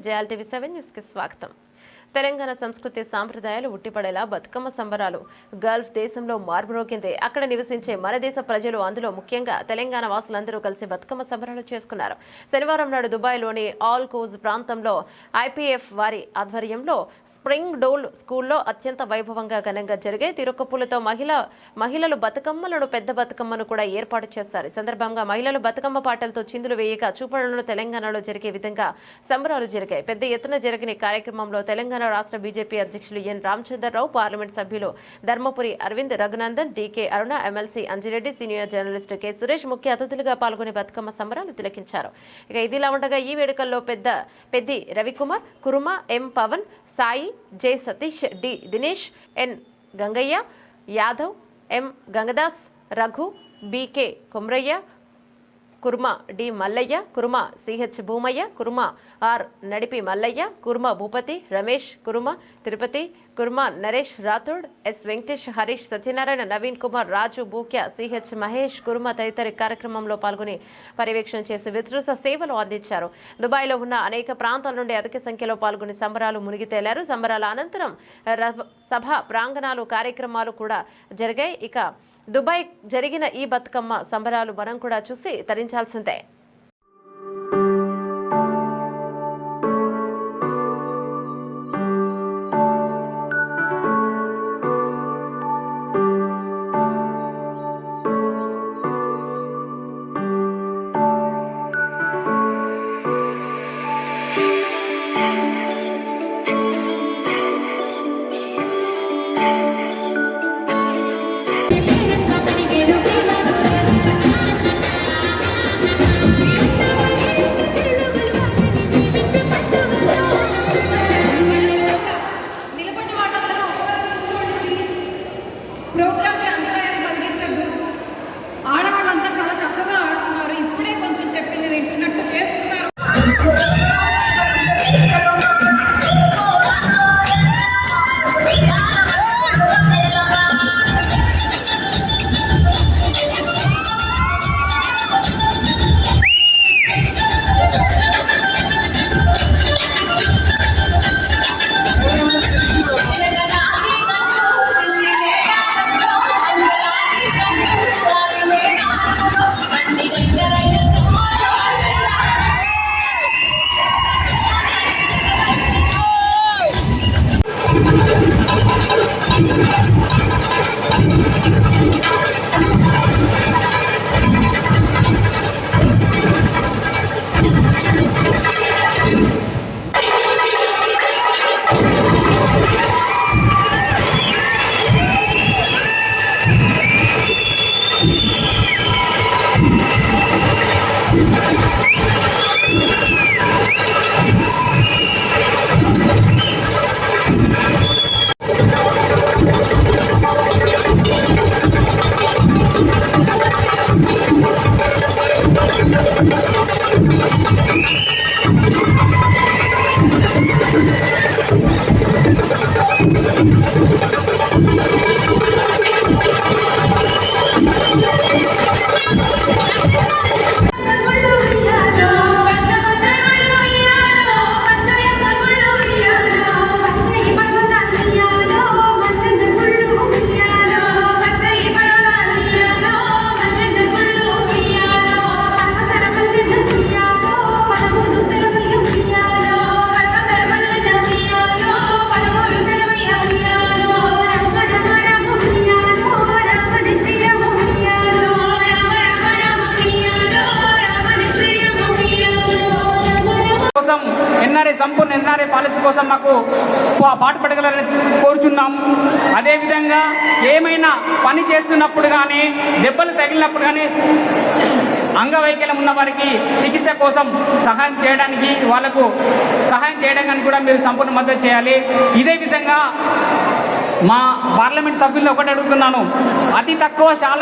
JLTV 7 news కి స్వాగతం. తెలంగాణ సంస్కృతి సాంప్రదాయాలు ఉట్టిపడేలా బతుకమ్మ సంబరాలు గల్ఫ్ దేశంలో మార్పురోగింది. అక్కడ నివసించే మన దేశ ప్రజలు, అందులో ముఖ్యంగా తెలంగాణ వాసులందరూ కలిసి బతుకమ్మ సంబరాలు చేసుకున్నారు. శనివారం నాడు దుబాయ్లోని ఆల్ కోజ్ ప్రాంతంలో IPF వారి ఆధ్వర్యంలో స్ప్రింగ్ డోల్ స్కూల్లో అత్యంత వైభవంగా ఘనంగా జరిగే తిరుక్కపులతో మహిళలు బతుకమ్మలను పెద్ద బతుకమ్మను కూడా ఏర్పాటు చేస్తారు. ఈ సందర్భంగా మహిళలు బతుకమ్మ పాటలతో చిందులు వేయగా చూపడలను తెలంగాణలో జరిగే విధంగా సంబరాలు జరిగాయి. పెద్ద ఎత్తున జరిగిన కార్యక్రమంలో తెలంగాణ రాష్ట్ర బీజేపీ అధ్యక్షులు ఎన్ రామచంద్రరావు, పార్లమెంట్ సభ్యులు ధర్మపురి అరవింద్, రఘునందన్, DK అరుణ, MLC Anji Reddy, senior journalist K Suresh ముఖ్య అతిథులుగా పాల్గొని బతుకమ్మ సంబరాలు తిలకించారు. ఇక ఇదిలా ఉండగా ఈ వేడుకల్లో Peddi Ravikumar, Kuruma, M Pawan, Sai, J Satish, D Dinesh, N Gangaiah Yadav, M Gangadas, Raghu, BK Kumraiah, కుర్మ D మల్లయ్య, కుర్మ CH భూమయ్య, కుర్మ R నడిపి మల్లయ్య, కుర్మ భూపతి, రమేష్, కుర్మ తిరుపతి, కుర్మ నరేష్ రాథోడ్, S వెంకటేష్, హరీష్, సత్యనారాయణ, నవీన్ కుమార్, రాజు, బూక్య, CH మహేష్, కుర్మ తదితర కార్యక్రమంలో పాల్గొని పర్యవేక్షణ చేసి విస్తృత సేవలు అందించారు. దుబాయ్లో ఉన్న అనేక ప్రాంతాల నుండి అధిక సంఖ్యలో పాల్గొని సంబరాలు మునిగి తేలారు. సంబరాల అనంతరం సభ ప్రాంగణాలు కార్యక్రమాలు కూడా జరిగాయి. ఇక దుబాయ్ జరిగిన ఈ బతుకమ్మ సంబరాలు మనం కూడా చూసి తరించాల్సిందే. ఆడవాళ్ళంతా చాలా చక్కగా ఆడుతున్నారు. ఇప్పుడే కొంచెం చెప్పింది వింటున్నట్టు చేస్తున్నారు. సంపూర్ణ NRA పాలసీ కోసం మాకు పాటు పడగలని కోరుచున్నాం. అదేవిధంగా ఏమైనా పని చేస్తున్నప్పుడు కానీ, దెబ్బలు తగిలినప్పుడు కానీ, అంగవైకల్యం ఉన్న వారికి చికిత్స కోసం సహాయం చేయడానికి, వాళ్ళకు సహాయం చేయడానికి కూడా మీరు సంపూర్ణ మద్దతు చేయాలి. ఇదే విధంగా మా పార్లమెంట్ సభ్యులను ఒకటి అడుగుతున్నాను, అతి తక్కువ